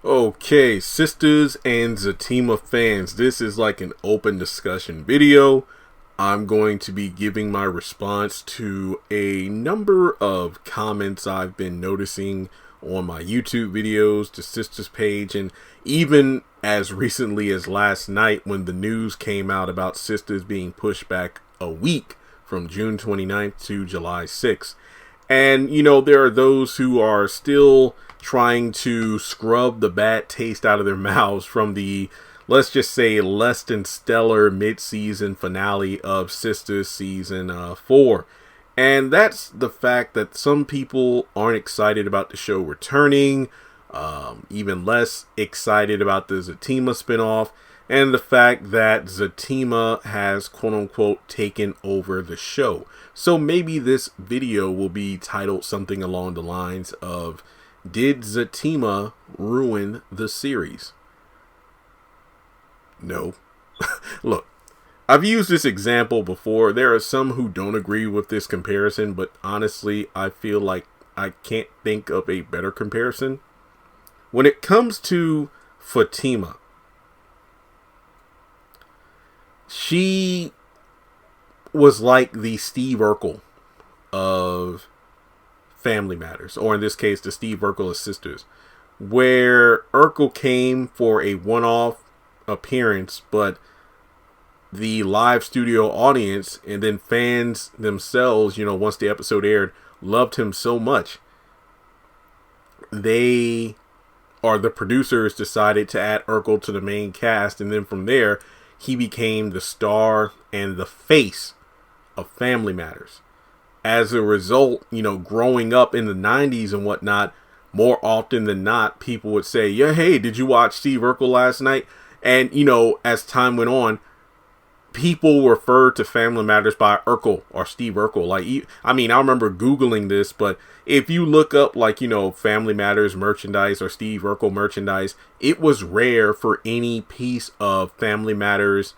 Okay, Sistas and Zatima fans, this is like an open discussion video. I'm going to be giving my response to a number of comments I've been noticing on my YouTube videos, the Sistas page, and even as recently as last night when the news came out about Sistas being pushed back a week from June 29th to July 6th. And, there are those who are still trying to scrub the bad taste out of their mouths from the, let's just say, less than stellar mid-season finale of Sistas season 4. And that's the fact that some people aren't excited about the show returning, even less excited about the Zatima spinoff, and the fact that Zatima has quote-unquote taken over the show. So maybe this video will be titled something along the lines of, did Zatima ruin the series? No. Look, I've used this example before. There are some who don't agree with this comparison, but honestly, I feel like I can't think of a better comparison. When it comes to Fatima, she was like the Steve Urkel of Family Matters, or in this case, the Steve Urkel of Sistas, where Urkel came for a one-off appearance, but the live studio audience and then fans themselves, once the episode aired, loved him so much, the producers decided to add Urkel to the main cast, and then from there, he became the star and the face of Family Matters. As a result, growing up in the 90s and whatnot, more often than not, people would say, yeah, hey, did you watch Steve Urkel last night? And, as time went on, people referred to Family Matters by Urkel or Steve Urkel. I remember Googling this, but if you look up, Family Matters merchandise or Steve Urkel merchandise, it was rare for any piece of Family Matters,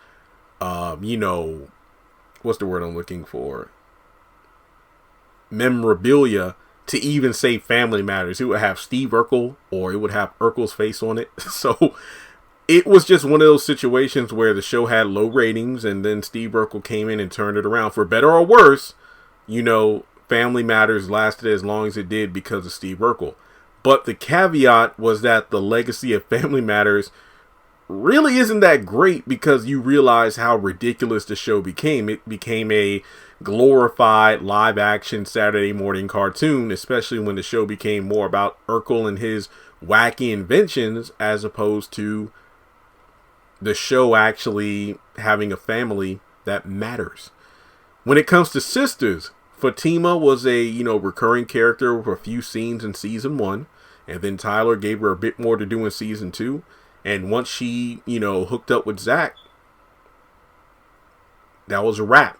what's the word I'm looking for? Memorabilia to even say Family Matters. It would have Steve Urkel or it would have Urkel's face on it. So it was just one of those situations where the show had low ratings and then Steve Urkel came in and turned it around. For better or worse, Family Matters lasted as long as it did because of Steve Urkel. But the caveat was that the legacy of Family Matters really isn't that great because you realize how ridiculous the show became. It became a glorified live action Saturday morning cartoon, especially when the show became more about Urkel and his wacky inventions as opposed to the show actually having a family that matters. When it comes to Sistas, Fatima was a, recurring character with a few scenes in season 1, and then Tyler gave her a bit more to do in season 2. And once she, hooked up with Zak, that was a wrap.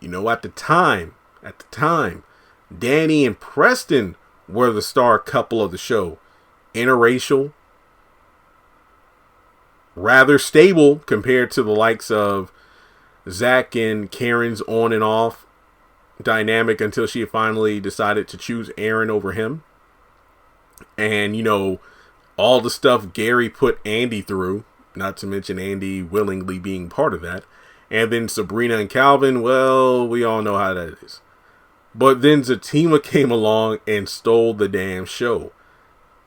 At the time, Danny and Preston were the star couple of the show. Interracial, rather stable compared to the likes of Zak and Karen's on and off dynamic until she finally decided to choose Aaron over him. And, all the stuff Gary put Andy through, not to mention Andy willingly being part of that. And then Sabrina and Calvin, well, we all know how that is. But then Zatima came along and stole the damn show.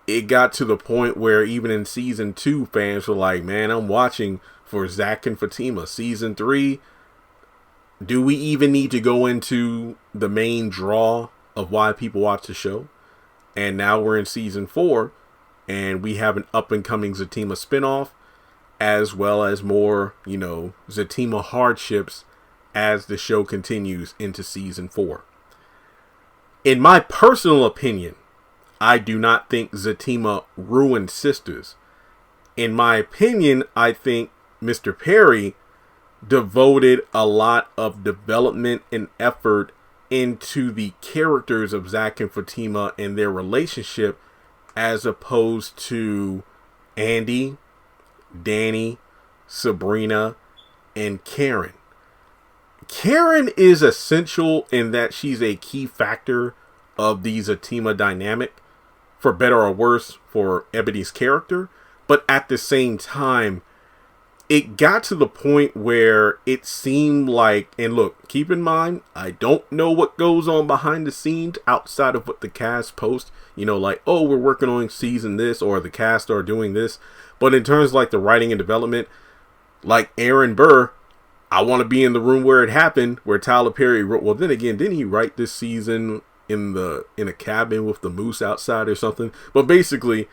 It got to the point where even in season 2, fans were like, man, I'm watching for Zak and Fatima. Season 3, do we even need to go into the main draw of why people watch the show? And now we're in season 4. And we have an up-and-coming Zatima spinoff, as well as more, Zatima hardships as the show continues into season 4. In my personal opinion, I do not think Zatima ruined Sistas. In my opinion, I think Mr. Perry devoted a lot of development and effort into the characters of Zak and Fatima and their relationship, as opposed to Andy, Danny, Sabrina, and Karen. Karen is essential in that she's a key factor of the Zatima dynamic. for better or worse for Ebony's character. But at the same time, it got to the point where it seemed like, and look, keep in mind, I don't know what goes on behind the scenes outside of what the cast posts, you know, like, oh, we're working on season this, or the cast are doing this. But in terms of like the writing and development, like Aaron Burr, I want to be in the room where it happened, where Tyler Perry wrote. Well, then again, didn't he write this season in a cabin with the moose outside or something? But basically,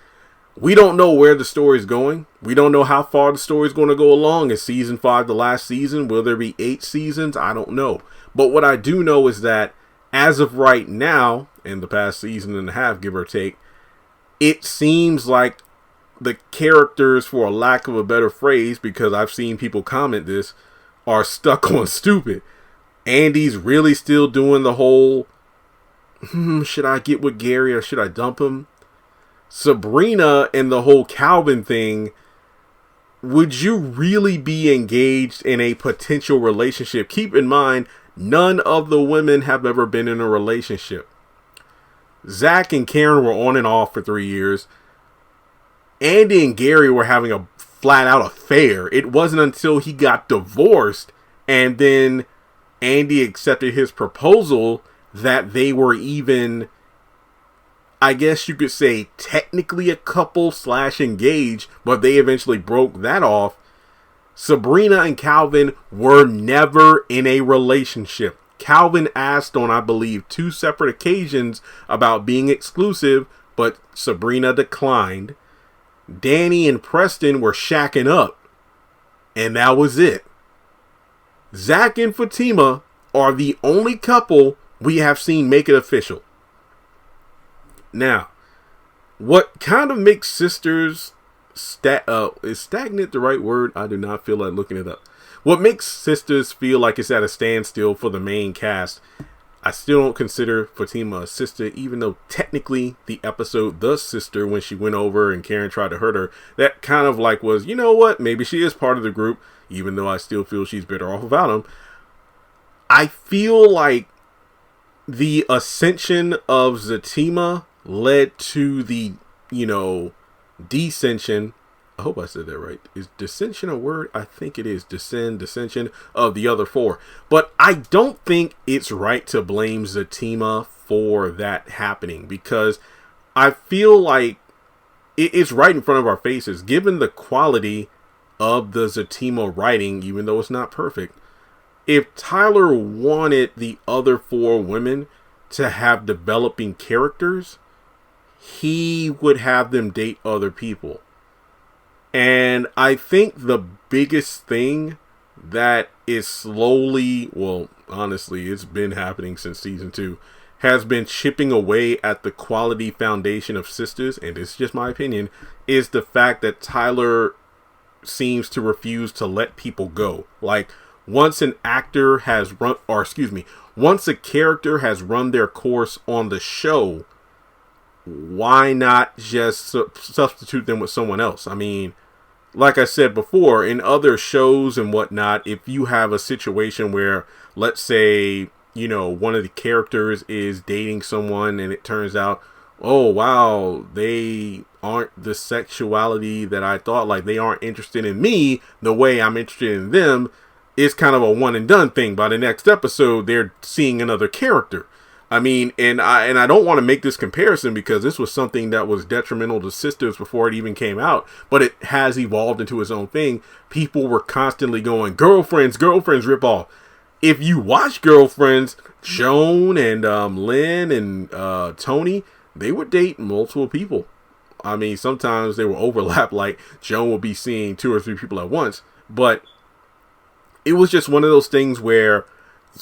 we don't know where the story's going. We don't know how far the story's going to go along. Is season 5 the last season? Will there be 8 seasons? I don't know. But what I do know is that as of right now, in the past season and a half, give or take, it seems like the characters, for a lack of a better phrase, because I've seen people comment this, are stuck on stupid. Andy's really still doing the whole, should I get with Gary or should I dump him? Sabrina and the whole Calvin thing, would you really be engaged in a potential relationship? Keep in mind, none of the women have ever been in a relationship. Zak and Karen were on and off for 3 years. Andy and Gary were having a flat out affair. It wasn't until he got divorced and then Andy accepted his proposal that they were even, I guess you could say, technically a couple / engaged, but they eventually broke that off. Sabrina and Calvin were never in a relationship. Calvin asked on, I believe, 2 separate occasions about being exclusive, but Sabrina declined. Danny and Preston were shacking up, and that was it. Zak and Fatima are the only couple we have seen make it official. Now, what kind of makes Sisters is stagnant the right word? I do not feel like looking it up. What makes Sisters feel like it's at a standstill for the main cast? I still don't consider Fatima a sister, even though technically the episode The Sister, when she went over and Karen tried to hurt her, that kind of like was, you know what, maybe she is part of the group, even though I still feel she's better off without him. I feel like the ascension of Zatima led to the, descension. I hope I said that right. Is dissension a word? I think it is. Dissension of the other 4. But I don't think it's right to blame Zatima for that happening, because I feel like it's right in front of our faces. Given the quality of the Zatima writing, even though it's not perfect, if Tyler wanted the other 4 women to have developing characters, he would have them date other people. And I think the biggest thing that is slowly, well, honestly, it's been happening since season 2, has been chipping away at the quality foundation of Sisters, and it's just my opinion, is the fact that Tyler seems to refuse to let people go. Like, once an actor has once a character has run their course on the show, why not just substitute them with someone else? I mean, like I said before, in other shows and whatnot, if you have a situation where, let's say, one of the characters is dating someone and it turns out, oh, wow, they aren't the sexuality that I thought, like they aren't interested in me the way I'm interested in them, it's kind of a one and done thing. By the next episode, they're seeing another character. I mean, and I don't want to make this comparison because this was something that was detrimental to Sisters before it even came out, but it has evolved into its own thing. People were constantly going, girlfriends, ripoff. If you watch Girlfriends, Joan and Lynn and Tony, they would date multiple people. I mean, sometimes they will overlap, like Joan will be seeing 2 or 3 people at once, but it was just one of those things where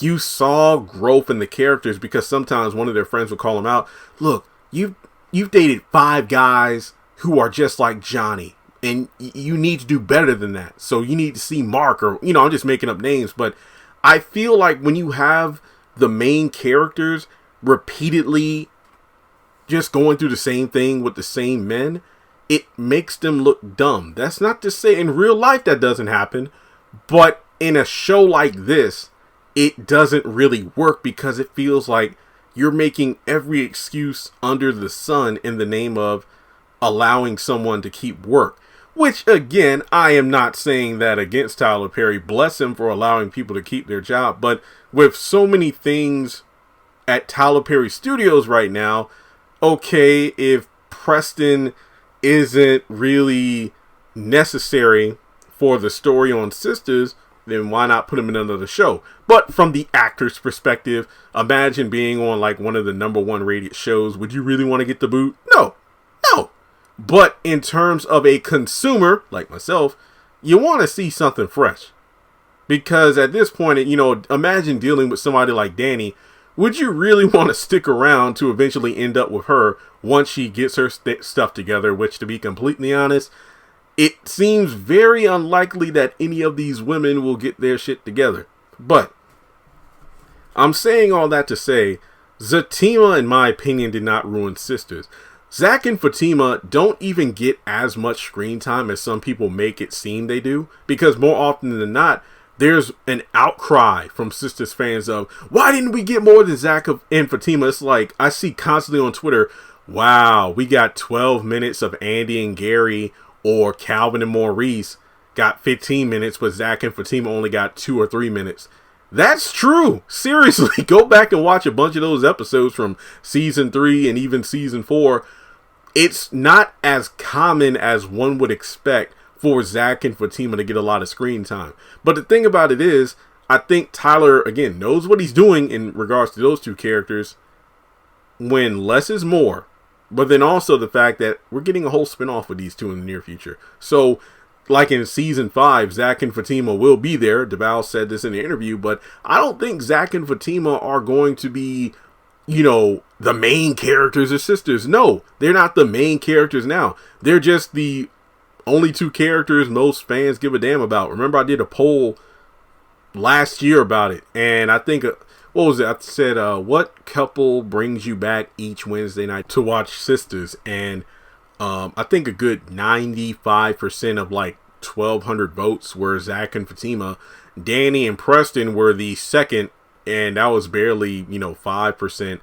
you saw growth in the characters, because sometimes one of their friends would call them out. Look, you've dated 5 guys who are just like Johnny, and you need to do better than that. So you need to see Mark, or, I'm just making up names. But I feel like when you have the main characters repeatedly just going through the same thing with the same men, it makes them look dumb. That's not to say in real life that doesn't happen, but in a show like this, it doesn't really work because it feels like you're making every excuse under the sun in the name of allowing someone to keep work. Which, again, I am not saying that against Tyler Perry. Bless him for allowing people to keep their job. But with so many things at Tyler Perry Studios right now, okay, if Preston isn't really necessary for the story on Sistas, then why not put him in another show? But from the actor's perspective, imagine being on like one of the #1 rated shows. Would you really want to get the boot? No. But in terms of a consumer like myself, you want to see something fresh. Because at this point, imagine dealing with somebody like Danny. Would you really want to stick around to eventually end up with her once she gets her stuff together? Which, to be completely honest, it seems very unlikely that any of these women will get their shit together. But I'm saying all that to say, Zatima, in my opinion, did not ruin Sistas. Zak and Fatima don't even get as much screen time as some people make it seem they do. Because more often than not, there's an outcry from Sistas fans of, why didn't we get more than Zak and Fatima? It's like, I see constantly on Twitter, wow, we got 12 minutes of Andy and Gary, or Calvin and Maurice got 15 minutes, but Zak and Fatima only got 2 or 3 minutes. That's true. Seriously, go back and watch a bunch of those episodes from season 3 and even season 4. It's not as common as one would expect for Zak and Fatima to get a lot of screen time. But the thing about it is, I think Tyler, again, knows what he's doing in regards to those two characters when less is more. But then also the fact that we're getting a whole spinoff with these two in the near future. So, like in season 5, Zak and Fatima will be there. DeVal said this in the interview, but I don't think Zak and Fatima are going to be, the main characters of Sistas. No, they're not the main characters now. They're just the only two characters most fans give a damn about. Remember, I did a poll last year about it, and I think, what was it? I said, what couple brings you back each Wednesday night to watch Sistas? And I think a good 95% of like 1,200 votes were Zak and Fatima. Danny and Preston were the second, and that was barely, 5%.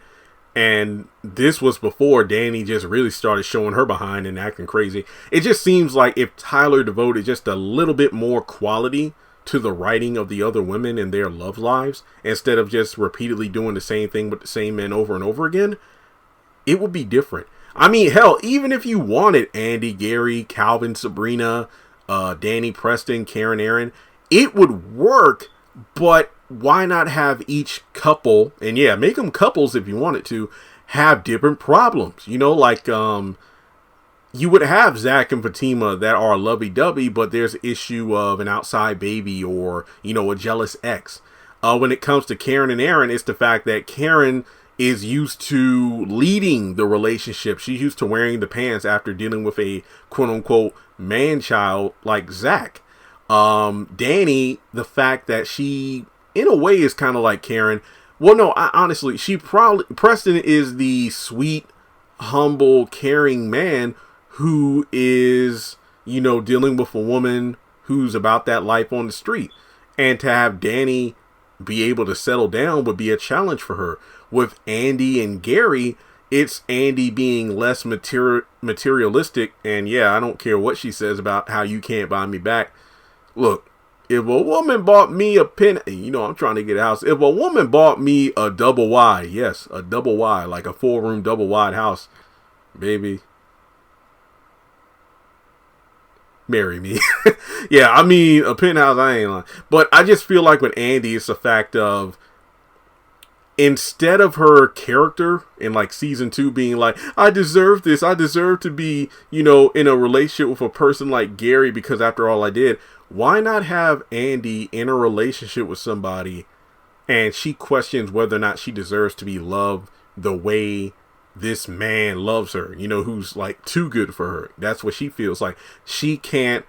And this was before Danny just really started showing her behind and acting crazy. It just seems like if Tyler devoted just a little bit more quality to the writing of the other women and their love lives, instead of just repeatedly doing the same thing with the same men over and over again, it would be different. I mean, hell, even if you wanted Andy, Gary, Calvin, Sabrina, Danny, Preston, Karen, Aaron, it would work, but why not have each couple, and yeah, make them couples if you wanted to, have different problems? Like, you would have Zak and Fatima that are lovey-dovey, but there's an issue of an outside baby or, a jealous ex. When it comes to Karen and Aaron, it's the fact that Karen is used to leading the relationship. She's used to wearing the pants after dealing with a quote-unquote man-child like Zak. Danny, the fact that she, in a way, is kind of like Karen. Well, no, honestly, Preston is the sweet, humble, caring man who is, dealing with a woman who's about that life on the street. And to have Danny be able to settle down would be a challenge for her. With Andy and Gary, it's Andy being less materialistic. And yeah, I don't care what she says about how you can't buy me back. Look, if a woman bought me a pen, I'm trying to get a house. If a woman bought me a double wide, yes, a double wide, like a 4-room double wide house, baby, marry me. Yeah, I mean, a penthouse, I ain't lying. But I just feel like with Andy, it's a fact of, instead of her character in like season 2 being like, I deserve this, I deserve to be, in a relationship with a person like Gary because after all I did, why not have Andy in a relationship with somebody and she questions whether or not she deserves to be loved the way this man loves her, who's like too good for her. That's what she feels like. She can't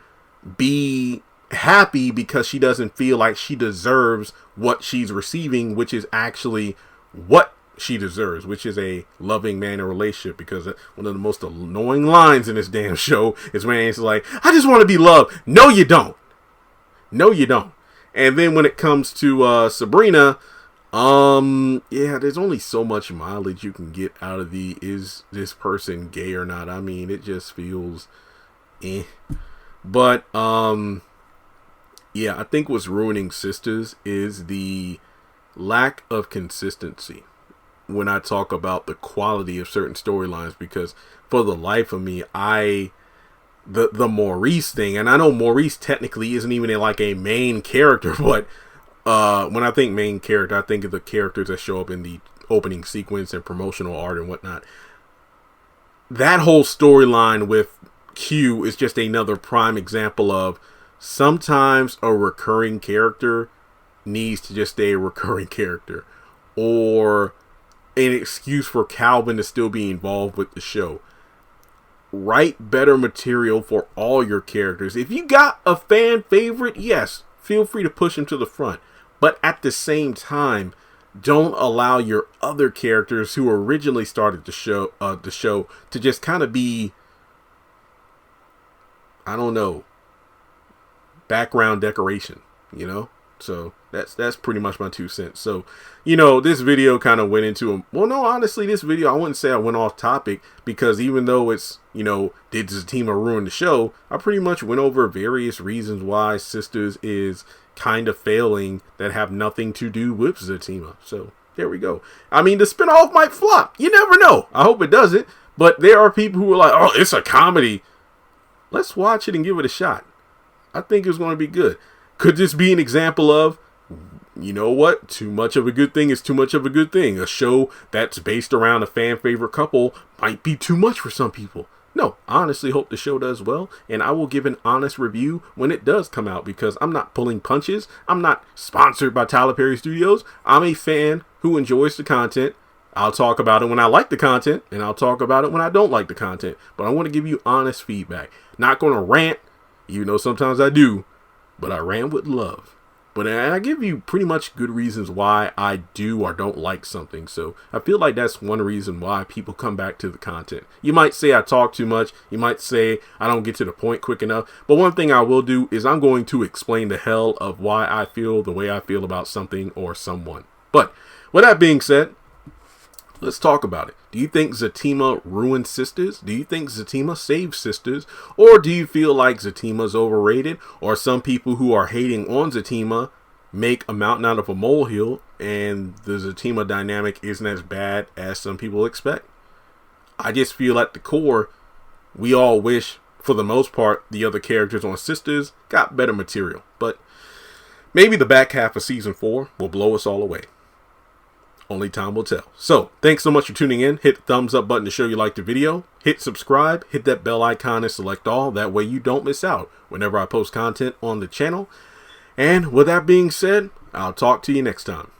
be happy because she doesn't feel like she deserves what she's receiving, which is actually what she deserves, which is a loving man in a relationship. Because one of the most annoying lines in this damn show is when Andy's like, I just want to be loved. No, you don't. No, you don't. And then when it comes to Sabrina, Yeah, there's only so much mileage you can get out of the is this person gay or not. I mean, it just feels eh. But yeah, I think what's ruining Sistas is the lack of consistency when I talk about the quality of certain storylines, because for the life of me, the Maurice thing, and I know Maurice technically isn't even like a main character, but when I think main character, I think of the characters that show up in the opening sequence and promotional art and whatnot. That whole storyline with Q is just another prime example of sometimes a recurring character needs to just stay a recurring character, or an excuse for Calvin to still be involved with the show. Write better material for all your characters. If you got a fan favorite, yes, feel free to push him to the front. But at the same time, don't allow your other characters who originally started the show to just kind of be, I don't know, background decoration, you know? So that's pretty much my 2 cents. So, you know, this video kind of went into well, no, honestly, this video, I wouldn't say I went off topic, because even though it's, you know, did Zatima ruin the show, I pretty much went over various reasons why Sistas is kind of failing that have nothing to do with Zatima. So there we go. I mean, the spinoff might flop. You never know. I hope it doesn't. But there are people who are like, oh, it's a comedy. Let's watch it and give it a shot. I think it's going to be good. Could this be an example of, you know what, too much of a good thing is too much of a good thing? A show that's based around a fan favorite couple might be too much for some people. No, I honestly hope the show does well, and I will give an honest review when it does come out, because I'm not pulling punches. I'm not sponsored by Tyler Perry Studios. I'm a fan who enjoys the content. I'll talk about it when I like the content, and I'll talk about it when I don't like the content. But I want to give you honest feedback. Not going to rant, even though sometimes I do, but I rant with love. But I give you pretty much good reasons why I do or don't like something. So I feel like that's one reason why people come back to the content. You might say I talk too much. You might say I don't get to the point quick enough. But one thing I will do is I'm going to explain the hell of why I feel the way I feel about something or someone. But with that being said, let's talk about it. Do you think Zatima ruined Sistas? Do you think Zatima saved Sistas? Or do you feel like Zatima's overrated? Or some people who are hating on Zatima make a mountain out of a molehill and the Zatima dynamic isn't as bad as some people expect? I just feel at the core, we all wish, for the most part, the other characters on Sistas got better material. But maybe the back half of season 4 will blow us all away. Only time will tell. So, thanks so much for tuning in. Hit the thumbs up button to show you liked the video. Hit subscribe. Hit that bell icon and select all. That way you don't miss out whenever I post content on the channel. And with that being said, I'll talk to you next time.